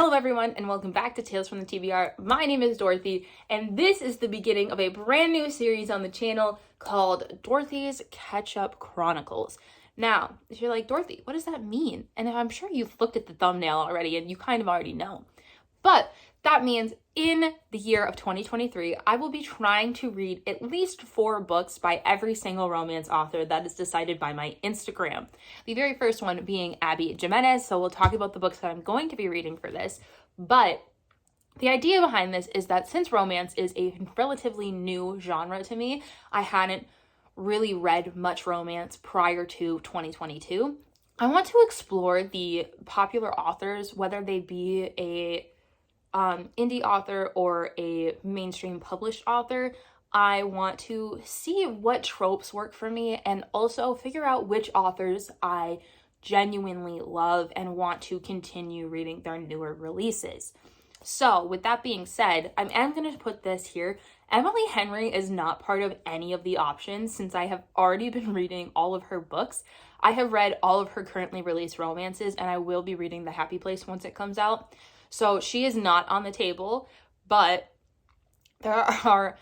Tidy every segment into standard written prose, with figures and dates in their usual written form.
Hello everyone and welcome back to Tales from the TBR. My name is Dorothy and this is the beginning of a brand new series on the channel called Dorothy's Catch-Up Chronicles. Now, if you're like, Dorothy, what does that mean? And I'm sure you've looked at the thumbnail already and you kind of already know. But that means in the year of 2023, I will be trying to read at least 4 books by every single romance author that is decided by my Instagram. The very first one being Jimenez. So we'll talk about the books that I'm going to be reading for this. But the idea behind this is that since romance is a relatively new genre to me, I hadn't really read much romance prior to 2022. I want to explore the popular authors, whether they be a indie author or a mainstream published author. I want to see what tropes work for me and also figure out which authors I genuinely love and want to continue reading their newer releases. So with that being said, I am going to put this here. Emily Henry is not part of any of the options since I have already been reading all of her books. I have read all of her currently released romances and I will be reading The Happy Place once it comes out. So she is not on the table, but there are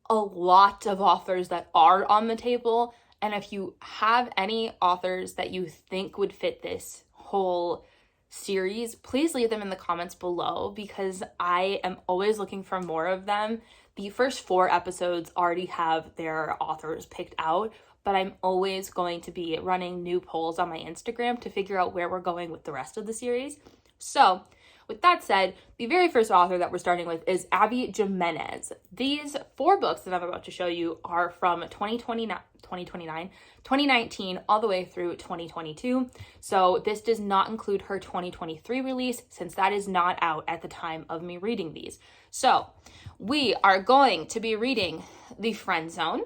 a lot of authors that are on the table. And if you have any authors that you think would fit this whole series, please leave them in the comments below because I am always looking for more of them. The first 4 episodes already have their authors picked out, but I'm always going to be running new polls on my Instagram to figure out where we're going with the rest of the series. So with that said, the very first author that we're starting with is Jimenez. These 4 books that I'm about to show you are from 2019, all the way through 2022. So this does not include her 2023 release since that is not out at the time of me reading these. So we are going to be reading The Friend Zone,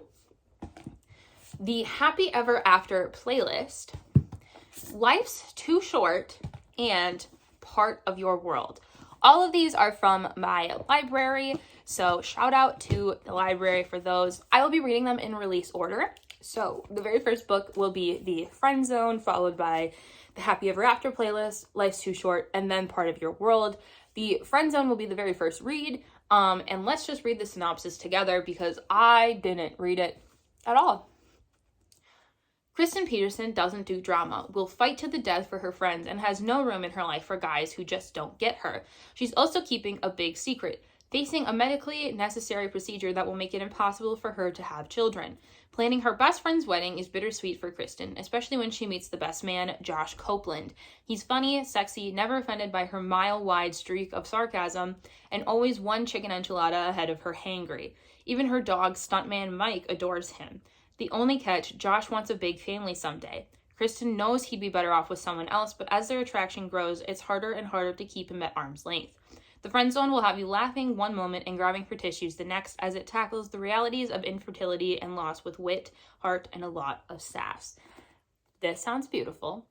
The Happy Ever After Playlist, Life's Too Short, and Part of Your World. All of these are from my library, so shout out to the library for those. I will be reading them in release order. So the very first book will be The Friend Zone, followed by The Happy Ever After Playlist, Life's Too Short, and then Part of Your World. The Friend Zone will be the very first read, and let's just read the synopsis together because I didn't read it at all. Kristen Peterson doesn't do drama, will fight to the death for her friends, and has no room in her life for guys who just don't get her. She's also keeping a big secret, facing a medically necessary procedure that will make it impossible for her to have children. Planning her best friend's wedding is bittersweet for Kristen, especially when she meets the best man, Josh Copeland. He's funny, sexy, never offended by her mile-wide streak of sarcasm, and always one chicken enchilada ahead of her hangry. Even her dog, stuntman Mike, adores him. The only catch, Josh wants a big family someday. Kristen knows he'd be better off with someone else, but as their attraction grows, it's harder and harder to keep him at arm's length. The Friend Zone will have you laughing one moment and grabbing for tissues the next as it tackles the realities of infertility and loss with wit, heart, and a lot of sass. This sounds beautiful.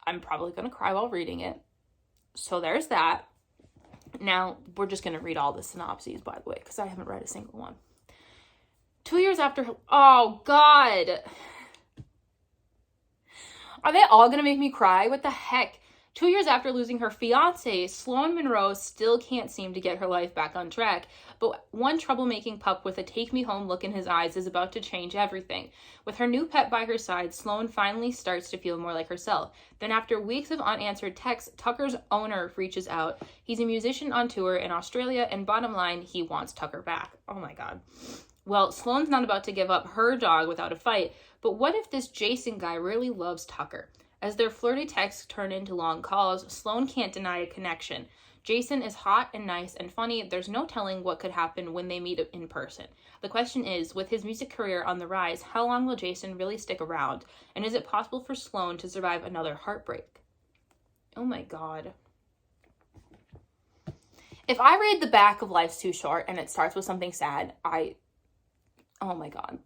I'm probably going to cry while reading it. So there's that. Now, we're just going to read all the synopses, by the way, because I haven't read a single one. 2 years after her, oh God. Are they all gonna make me cry? What the heck? 2 years after losing her fiance, Sloane Monroe still can't seem to get her life back on track. But one troublemaking pup with a take-me-home look in his eyes is about to change everything. With her new pet by her side, Sloane finally starts to feel more like herself. Then after weeks of unanswered texts, Tucker's owner reaches out. He's a musician on tour in Australia, and bottom line, he wants Tucker back. Oh my God. Well, Sloane's not about to give up her dog without a fight, but what if this Jason guy really loves Tucker? As their flirty texts turn into long calls, Sloane can't deny a connection. Jason is hot and nice and funny. There's no telling what could happen when they meet in person. The question is, with his music career on the rise, how long will Jason really stick around? And is it possible for Sloane to survive another heartbreak? Oh my God. If I read the back of Life's Too Short and it starts with something sad, oh my God.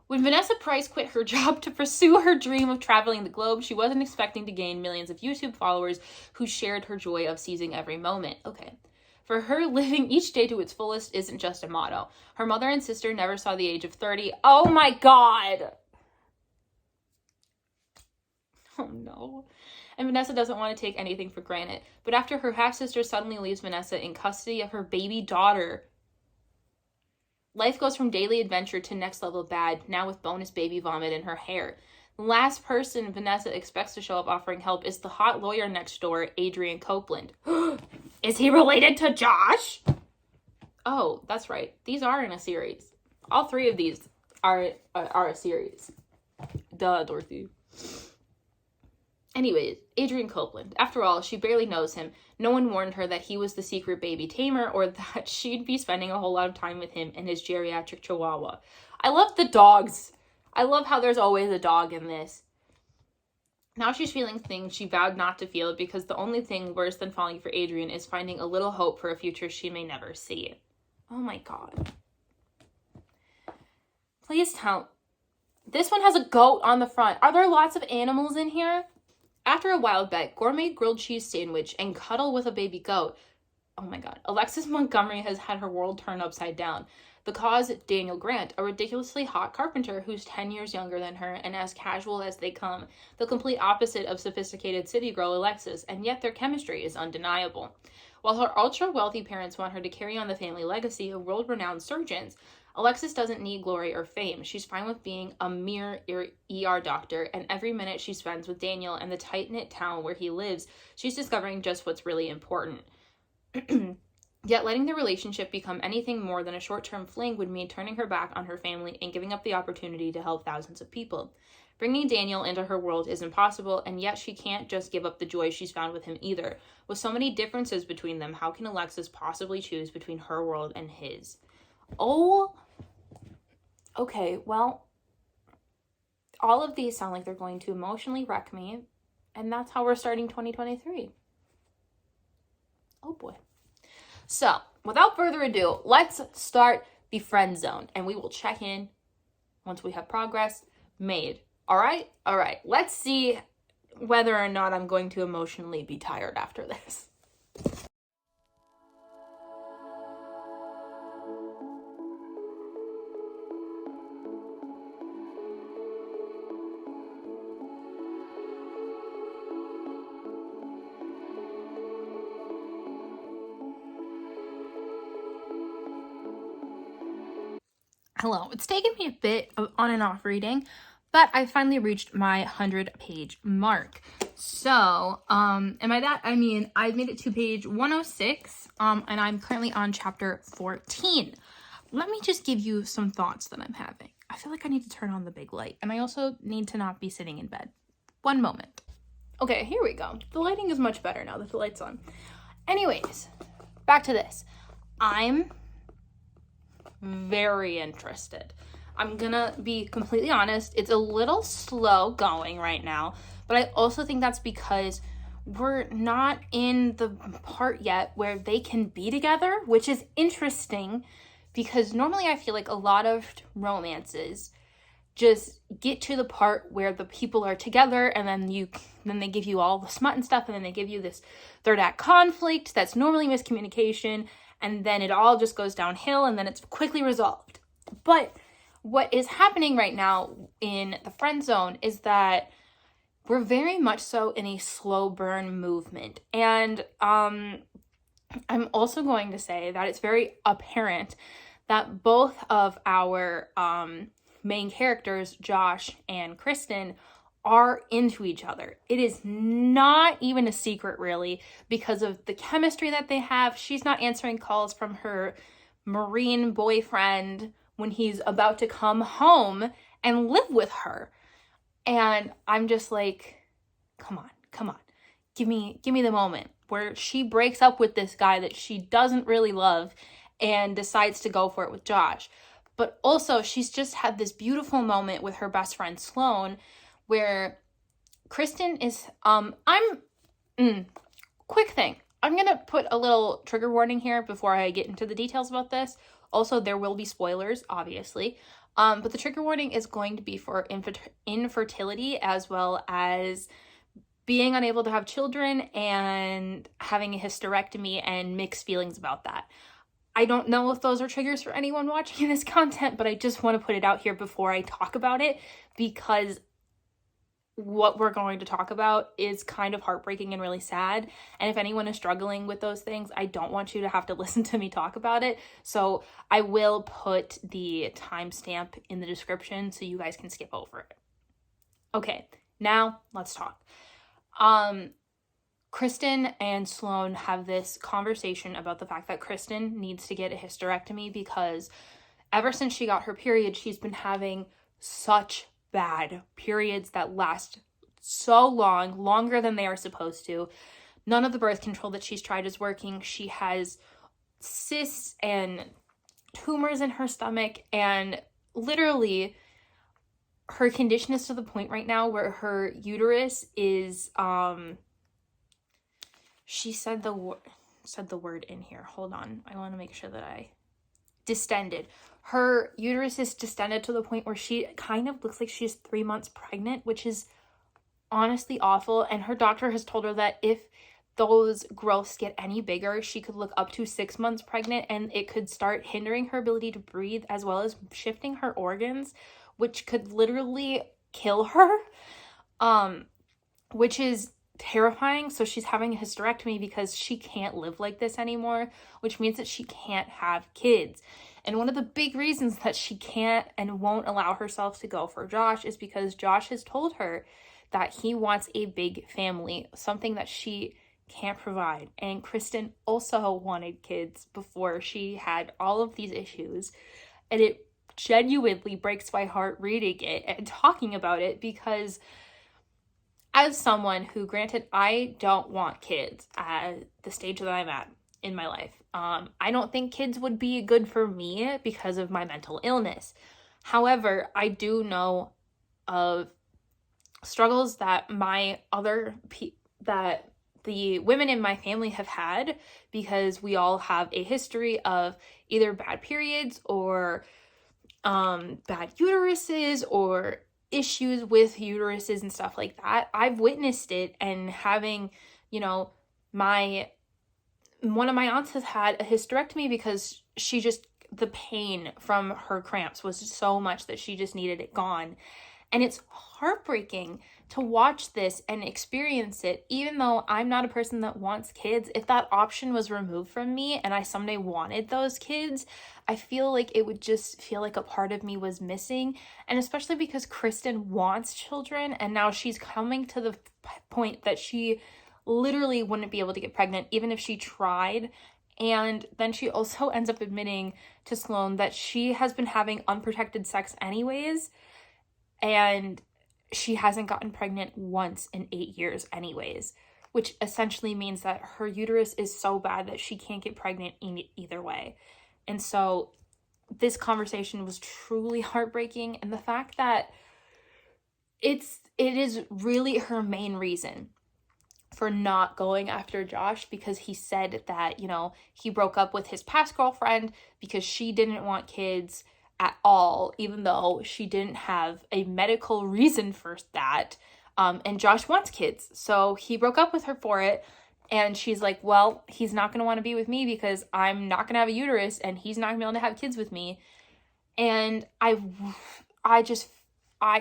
When Vanessa Price quit her job to pursue her dream of traveling the globe, she wasn't expecting to gain millions of YouTube followers who shared her joy of seizing every moment. Okay. For her, living each day to its fullest isn't just a motto. Her mother and sister never saw the age of 30. Oh my God. Oh no. And Vanessa doesn't want to take anything for granted. But after her half-sister suddenly leaves Vanessa in custody of her baby daughter, life goes from daily adventure to next level bad, now with bonus baby vomit in her hair. The last person Vanessa expects to show up offering help is the hot lawyer next door, Adrian Copeland. Is he related to Josh? Oh, that's right. These are in a series. All three of these are a series. Duh, Dorothy. Anyways, Adrian Copeland. After all, she barely knows him. No one warned her that he was the secret baby tamer or that she'd be spending a whole lot of time with him and his geriatric chihuahua. I love the dogs. I love how there's always a dog in this. Now she's feeling things she vowed not to feel because the only thing worse than falling for Adrian is finding a little hope for a future she may never see. Oh my god. Please tell. This one has a goat on the front. Are there lots of animals in here? After a wild bet, gourmet grilled cheese sandwich, and cuddle with a baby goat. Oh my god. Alexis Montgomery has had her world turned upside down. The cause, Daniel Grant, a ridiculously hot carpenter who's 10 years younger than her and as casual as they come, the complete opposite of sophisticated city girl Alexis, and yet their chemistry is undeniable. While her ultra-wealthy parents want her to carry on the family legacy of world-renowned surgeons, Alexis doesn't need glory or fame. She's fine with being a mere ER doctor, and every minute she spends with Daniel and the tight-knit town where he lives, she's discovering just what's really important. Yet letting the relationship become anything more than a short-term fling would mean turning her back on her family and giving up the opportunity to help thousands of people. Bringing Daniel into her world is impossible, and yet she can't just give up the joy she's found with him either. With so many differences between them, how can Alexis possibly choose between her world and his? Oh, okay, well, all of these sound like they're going to emotionally wreck me, and that's how we're starting 2023. Oh boy. So, without further ado, let's start the friend zone, and we will check in once we have progress made. All right? All right. Let's see whether or not I'm going to emotionally be tired after this. Hello. It's taken me a bit of on and off reading, but I finally reached my 100-page mark. So, and by that, I mean, I've made it to page 106, and I'm currently on chapter 14. Let me just give you some thoughts that I'm having. I feel like I need to turn on the big light, and I also need to not be sitting in bed. One moment. Okay, here we go. The lighting is much better now that the light's on. Anyways, back to this. I'm very interested. I'm gonna be completely honest, it's a little slow going right now, but I also think that's because we're not in the part yet where they can be together, which is interesting because normally I feel like a lot of romances just get to the part where the people are together and then they give you all the smut and stuff, and then they give you this third act conflict that's normally miscommunication, and then it all just goes downhill, and then it's quickly resolved. But what is happening right now in the friend zone is that we're very much so in a slow burn movement. And I'm also going to say that it's very apparent that both of our main characters, Josh and Kristen, are into each other. It is not even a secret, really, because of the chemistry that they have. She's not answering calls from her Marine boyfriend when he's about to come home and live with her. And I'm just like, come on. Give me the moment where she breaks up with this guy that she doesn't really love and decides to go for it with Josh. But also, she's just had this beautiful moment with her best friend Sloane where Kristen is, quick thing. I'm going to put a little trigger warning here before I get into the details about this. Also, there will be spoilers, obviously. But the trigger warning is going to be for infertility as well as being unable to have children and having a hysterectomy and mixed feelings about that. I don't know if those are triggers for anyone watching this content, but I just want to put it out here before I talk about it because what we're going to talk about is kind of heartbreaking and really sad. And if anyone is struggling with those things, I don't want you to have to listen to me talk about it. So I will put the timestamp in the description so you guys can skip over it. Okay, now let's talk. Kristen and Sloane have this conversation about the fact that Kristen needs to get a hysterectomy because ever since she got her period, she's been having such bad periods that last so long, longer than they are supposed to. None of the birth control that she's tried is working. She has cysts and tumors in her stomach, and literally her condition is to the point right now where her uterus is she said the word in here. Hold on. I want to make sure that I distended. Her uterus is distended to the point where she kind of looks like she's 3 months pregnant, which is honestly awful. And her doctor has told her that if those growths get any bigger, she could look up to 6 months pregnant, and it could start hindering her ability to breathe as well as shifting her organs, which could literally kill her, which is terrifying. So she's having a hysterectomy because she can't live like this anymore, which means that she can't have kids. And one of the big reasons that she can't and won't allow herself to go for Josh is because Josh has told her that he wants a big family, something that she can't provide. And Kristen also wanted kids before she had all of these issues. And it genuinely breaks my heart reading it and talking about it, because as someone who, granted, I don't want kids at the stage that I'm at in my life. I don't think kids would be good for me because of my mental illness. However, I do know of struggles that that the women in my family have had, because we all have a history of either bad periods or bad uteruses or issues with uteruses and stuff like that. I've witnessed it, and having, one of my aunts has had a hysterectomy because the pain from her cramps was so much that she just needed it gone. And it's heartbreaking to watch this and experience it, even though I'm not a person that wants kids. If that option was removed from me and I someday wanted those kids, I feel like it would just feel like a part of me was missing. And especially because Kristen wants children, and now she's coming to the point that she literally wouldn't be able to get pregnant even if she tried. And then she also ends up admitting to Sloane that she has been having unprotected sex anyways, and she hasn't gotten pregnant once in 8 years anyways, which essentially means that her uterus is so bad that she can't get pregnant either way. And so this conversation was truly heartbreaking, and the fact that it is really her main reason for not going after Josh, because he said that, he broke up with his past girlfriend because she didn't want kids at all, even though she didn't have a medical reason for that. And Josh wants kids, so he broke up with her for it. And she's like, well, he's not going to want to be with me because I'm not going to have a uterus, and he's not going to be able to have kids with me. And I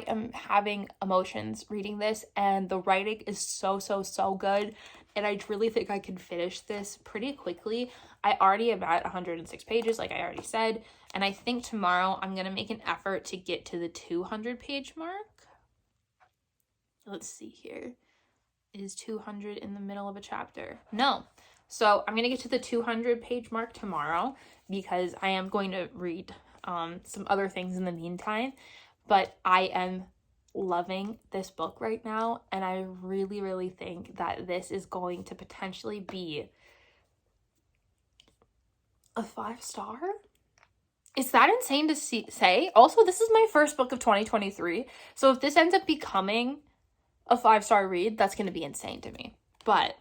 am having emotions reading this, and the writing is so good. And I really think I can finish this pretty quickly. I already am at 106 pages, like I already said. And I think tomorrow I'm going to make an effort to get to the 200-page mark. Let's see here. Is 200 in the middle of a chapter? No. So I'm going to get to the 200-page mark tomorrow, because I am going to read some other things in the meantime. But I am loving this book right now, and I really think that this is going to potentially be a 5-star. Is that insane to say? Also, this is my first book of 2023, so if this ends up becoming a 5-star read, that's going to be insane to me. But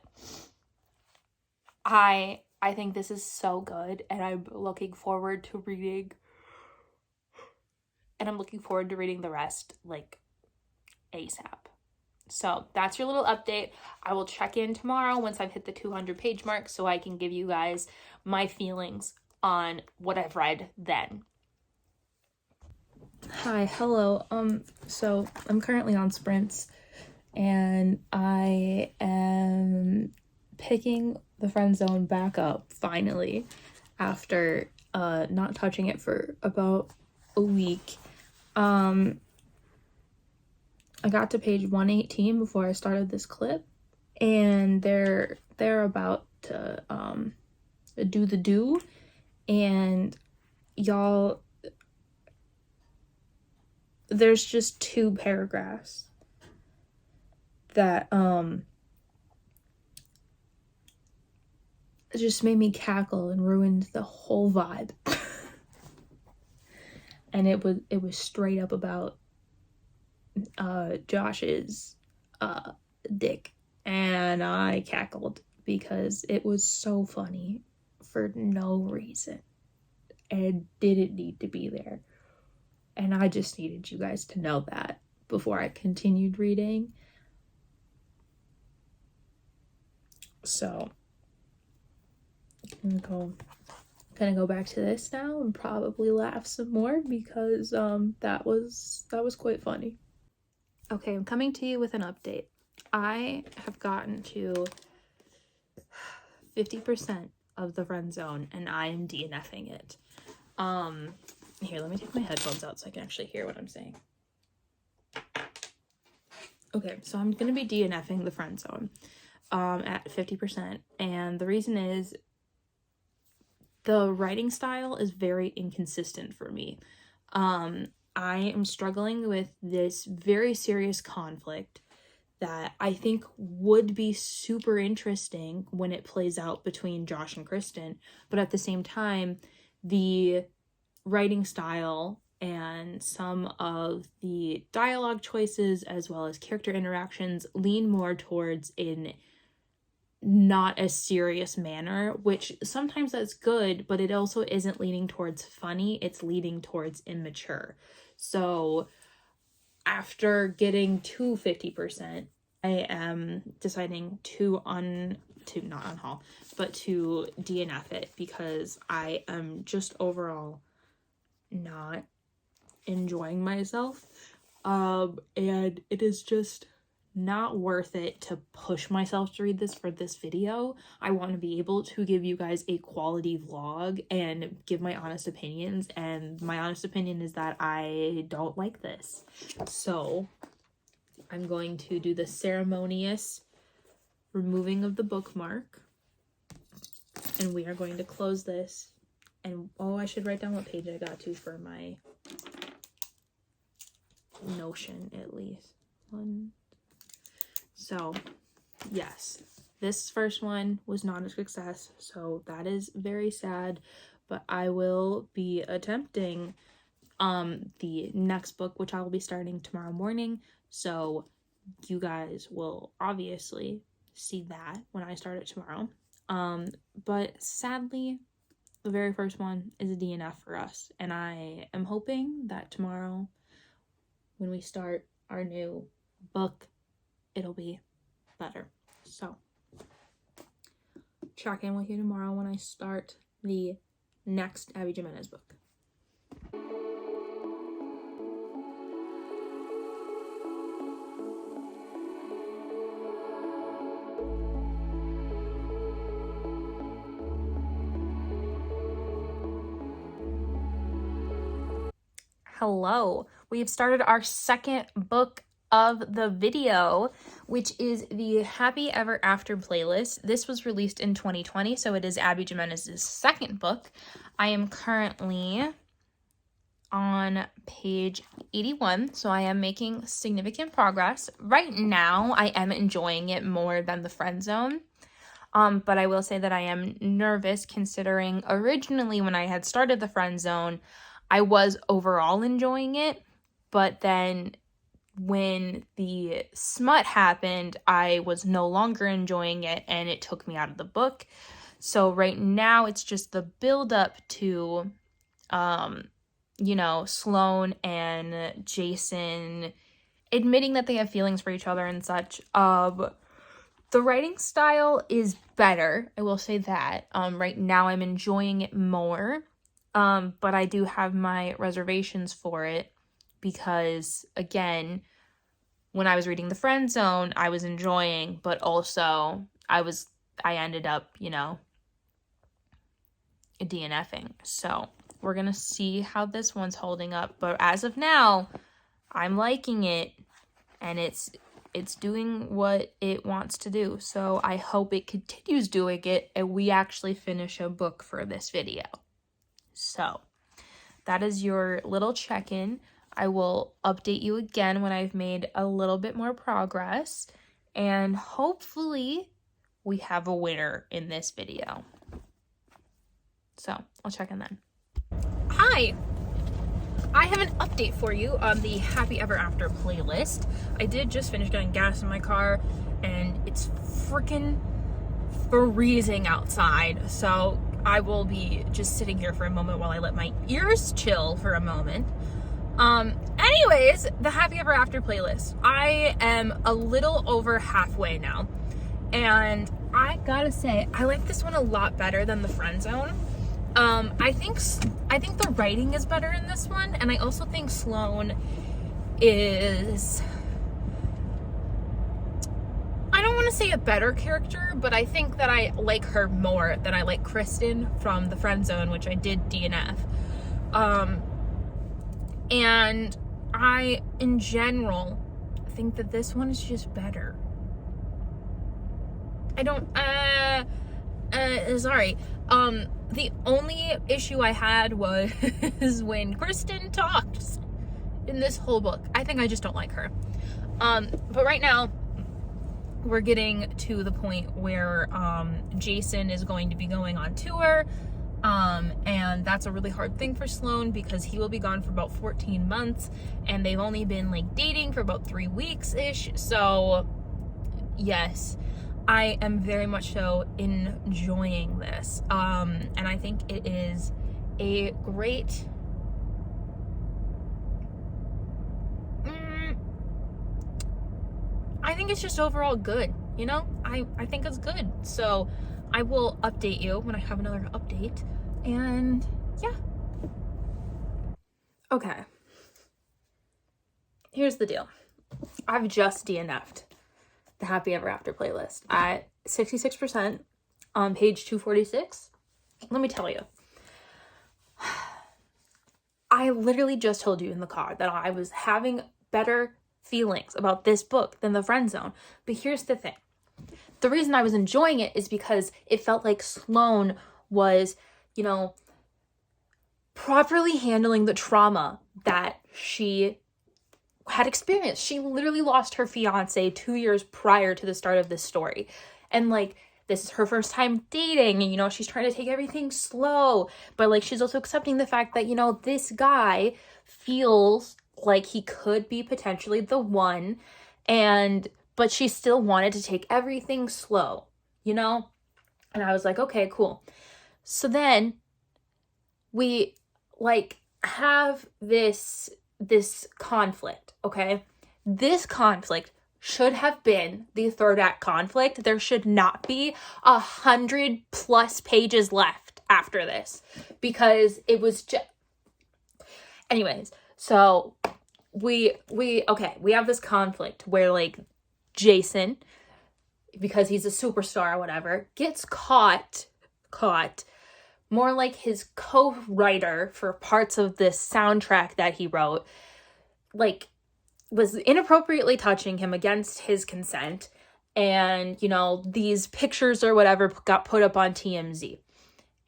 I think this is so good, and I'm looking forward to reading. And I'm looking forward to reading the rest, like, ASAP. So that's your little update. I will check in tomorrow once I've hit the 200-page mark, so I can give you guys my feelings on what I've read then. Hi, hello. So I'm currently on sprints and I am picking the friend zone back up finally after not touching it for about a week. I got to page 118 before I started this clip, and they're about to do the do, and y'all, there's just 2 paragraphs that it just made me cackle and ruined the whole vibe. And it was straight up about Josh's dick, and I cackled because it was so funny for no reason and didn't need to be there. And I just needed you guys to know that before I continued reading. So I'm gonna go back to this now and probably laugh some more because that was quite funny. Okay, I'm coming to you with an update. I have gotten to 50% of the friend zone and I am DNFing it. Here, let me take my headphones out so I can actually hear what I'm saying. Okay, so I'm gonna be DNFing the friend zone at 50%, and the reason is the writing style is very inconsistent for me. I am struggling with this very serious conflict that I think would be super interesting when it plays out between Josh and Kristen, but at the same time, the writing style and some of the dialogue choices as well as character interactions lean more towards in not a serious manner, which sometimes that's good, but it also isn't leaning towards funny, it's leaning towards immature. So after getting to 50%, I am deciding to not unhaul, but to DNF it because I am just overall not enjoying myself. And it is just not worth it to push myself to read this for this video. I want to be able to give you guys a quality vlog and give my honest opinions, and my honest opinion is that I don't like this. So I'm going to do the ceremonious removing of the bookmark, and we are going to close this. And oh, I should write down what page I got to for my Notion at least. So yes, this first one was not a success, so that is very sad, but I will be attempting the next book, which I will be starting tomorrow morning, so you guys will obviously see that when I start it tomorrow. But sadly, the very first one is a DNF for us, and I am hoping that tomorrow when we start our new book, it'll be better. So check in with you tomorrow when I start the next Abby Jimenez book. Hello, we've started our second book of the video, which is the Happy Ever After playlist. This was released in 2020, so it is Abby Jimenez's second book. I am currently on page 81, so I am making significant progress. Right now, I am enjoying it more than the friend zone. But I will say that I am nervous considering originally when I had started the friend zone, I was overall enjoying it, but then when the smut happened, I was no longer enjoying it and it took me out of the book. So right now it's just the build up to, Sloane and Jason admitting that they have feelings for each other and such. The writing style is better, I will say that. Right now I'm enjoying it more. But I do have my reservations for it because, again, when I was reading The Friend Zone, I was enjoying, but also I ended up, you know, DNFing. So we're going to see how this one's holding up. But as of now, I'm liking it, and it's doing what it wants to do. So I hope it continues doing it, and we actually finish a book for this video. So that is your little check-in. I will update you again when I've made a little bit more progress, and hopefully we have a winner in this video. So I'll check in then. Hi! I have an update for you on the Happy Ever After playlist. I did just finish getting gas in my car, and it's freaking freezing outside. So I will be just sitting here for a moment while I let my ears chill for a moment. Anyways, the Happy Ever After playlist. I am a little over halfway now, and I gotta say, I like this one a lot better than The Friend Zone. I think the writing is better in this one, and I also think Sloane is, I don't want to say a better character, but I think that I like her more than I like Kristen from The Friend Zone, which I did DNF. And I, in general, think that this one is just better. I don't, sorry. The only issue I had was when Kristen talked in this whole book. I think I just don't like her. But right now, we're getting to the point where Jason is going to be going on tour. And that's a really hard thing for Sloane because he will be gone for about 14 months, and they've only been like dating for about 3 weeks-ish. So yes, I am very much so enjoying this. And I think it is a great, I think it's just overall good, you know? I think it's good. So I will update you when I have another update. And yeah. Okay. Here's the deal. I've just DNF'd the Happy Ever After playlist at 66% on page 246. Let me tell you. I literally just told you in the car that I was having better feelings about this book than The Friend Zone. But here's the thing. The reason I was enjoying it is because it felt like Sloane was, you know, properly handling the trauma that she had experienced. She literally lost her fiance 2 years prior to the start of this story. And like, this is her first time dating, and, you know, she's trying to take everything slow, but like, she's also accepting the fact that, you know, this guy feels like he could be potentially the one, but she still wanted to take everything slow, you know? And I was like, okay, cool. So then we like have this conflict, okay? This conflict should have been the third act conflict. There should not be 100+ pages left after this, because it was just, anyways. So we have this conflict where like Jason, because he's a superstar or whatever, gets caught more like his co-writer for parts of this soundtrack that he wrote, like, was inappropriately touching him against his consent. And, you know, these pictures or whatever got put up on TMZ.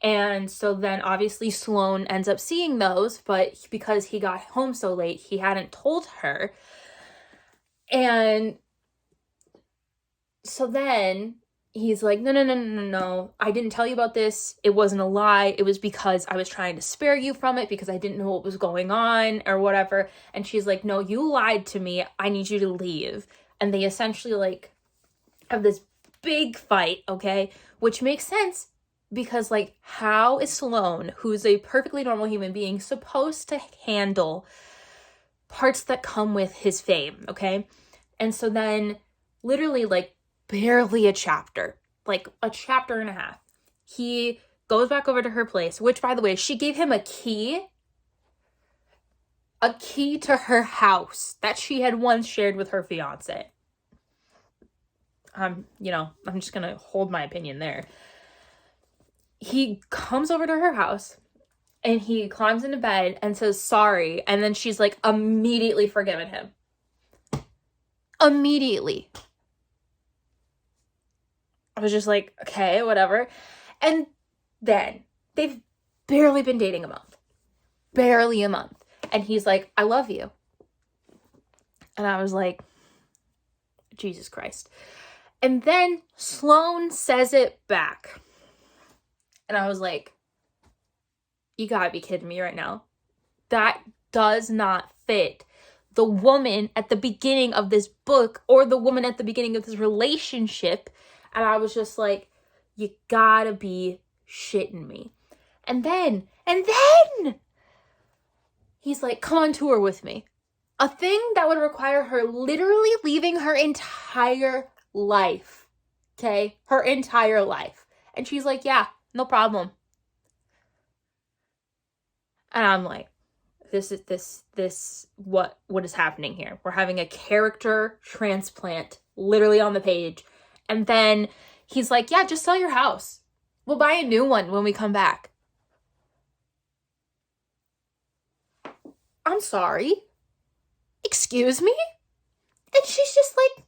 And so then obviously Sloane ends up seeing those, but because he got home so late, he hadn't told her. And so then he's like, no, I didn't tell you about this. It wasn't a lie. It was because I was trying to spare you from it because I didn't know what was going on or whatever. And she's like, no, you lied to me. I need you to leave. And they essentially like have this big fight, okay? Which makes sense because like, how is Sloane, who's a perfectly normal human being, supposed to handle parts that come with his fame, okay? And so then literally like barely a chapter, like a chapter and a half, he goes back over to her place, which, by the way, she gave him a key a key to her house that she had once shared with her fiance. I'm just gonna hold my opinion there. He comes over to her house and he climbs into bed and says sorry, and then she's like immediately forgiven him. Immediately. I was just like, okay, whatever. And then they've barely been dating a month. Barely a month. And he's like, I love you. And I was like, Jesus Christ. And then Sloane says it back. And I was like, you gotta be kidding me right now. That does not fit the woman at the beginning of this book or the woman at the beginning of this relationship. And I was just like, you gotta be shitting me. And then he's like, come on tour with me. A thing that would require her literally leaving her entire life. Okay? Her entire life. And she's like, yeah, no problem. And I'm like, this is what is happening here. We're having a character transplant literally on the page. And then he's like, yeah, just sell your house. We'll buy a new one when we come back. I'm sorry. Excuse me? And she's just like,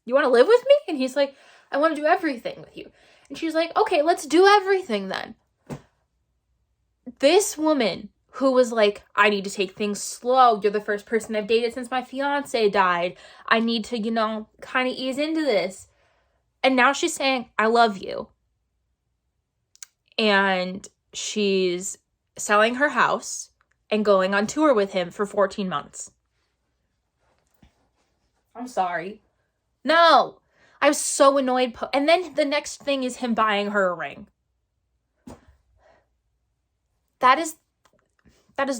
you want to live with me? And he's like, I want to do everything with you. And she's like, okay, let's do everything then. This woman who was like, I need to take things slow. You're the first person I've dated since my fiance died. I need to, kind of ease into this. And now she's saying, I love you. And she's selling her house and going on tour with him for 14 months. I'm sorry. No. I was so annoyed. And then the next thing is him buying her a ring. That is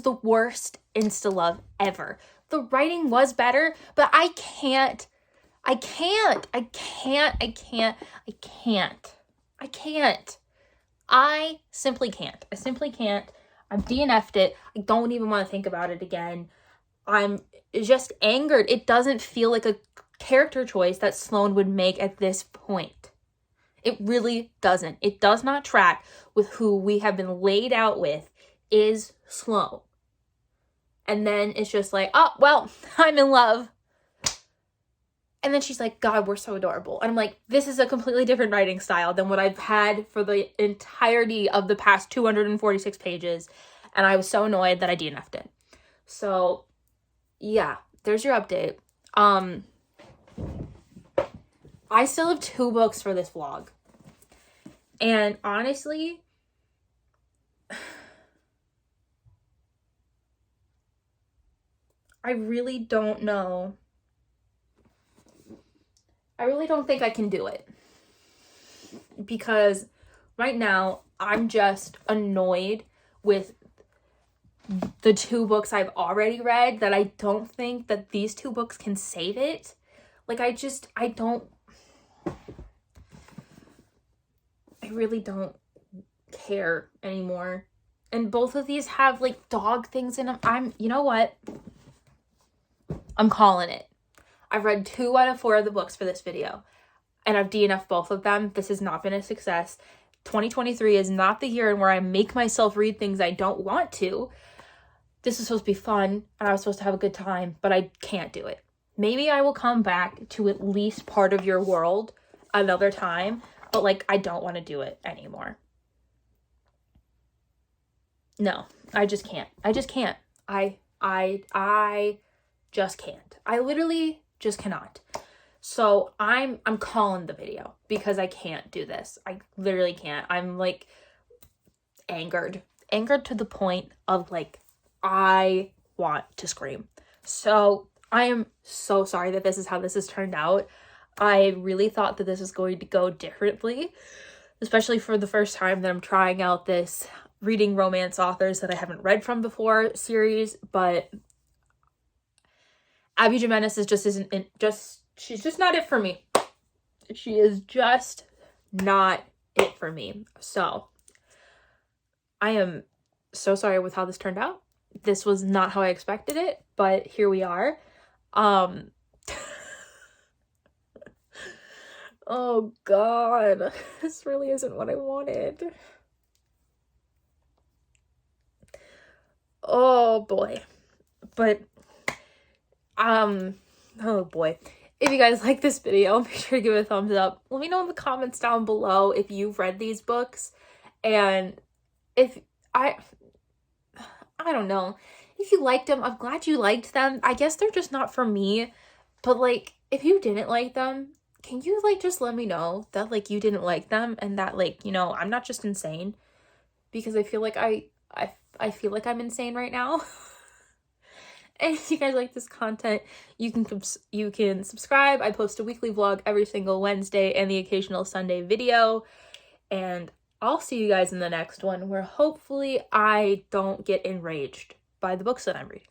the worst insta-love ever. The writing was better, but I can't. I simply can't. I'm DNF'd it. I don't even want to think about it again. I'm just angered. It doesn't feel like a character choice that Sloane would make at this point. It really doesn't. It does not track with who we have been laid out with is Sloane. And then it's just like, oh, well, I'm in love. And then she's like, God, we're so adorable. And I'm like, this is a completely different writing style than what I've had for the entirety of the past 246 pages. And I was so annoyed that I DNF'd it. So, yeah, there's your update. I still have 2 books for this vlog. And honestly, I really don't know. I really don't think I can do it. Because right now, I'm just annoyed with the 2 books I've already read that I don't think that these 2 books can save it. Like, I really don't care anymore. And both of these have, like, dog things in them. You know what? I'm calling it. I've read 2 out of 4 of the books for this video. And I've DNF'd both of them. This has not been a success. 2023 is not the year where I make myself read things I don't want to. This is supposed to be fun, and I was supposed to have a good time, but I can't do it. Maybe I will come back to at least part of your world another time, but, like, I don't want to do it anymore. No, I just can't. I just can't. I just can't. I literally just cannot. So I'm calling the video because I can't do this. I literally can't. I'm, like, angered to the point of, like, I want to scream. So I am so sorry that this is how this has turned out. I really thought that this was going to go differently, especially for the first time that I'm trying out this reading romance authors that I haven't read from before series, but Abby Jimenez she's just not it for me. She is just not it for me. So I am so sorry with how this turned out. this was not how I expected it, but here we are. Oh God, this really isn't what I wanted. Oh boy. But, oh boy. If you guys like this video, make sure to give it a thumbs up. Let me know in the comments down below if you've read these books, and if I don't know. If you liked them, I'm glad you liked them. I guess they're just not for me, but like, if you didn't like them, can you like just let me know that like you didn't like them, and that like, you know, I'm not just insane, because I feel like I feel like I'm insane right now. And if you guys like this content, you can subscribe. I post a weekly vlog every single Wednesday and the occasional Sunday video. And I'll see you guys in the next one, where hopefully I don't get enraged by the books that I'm reading.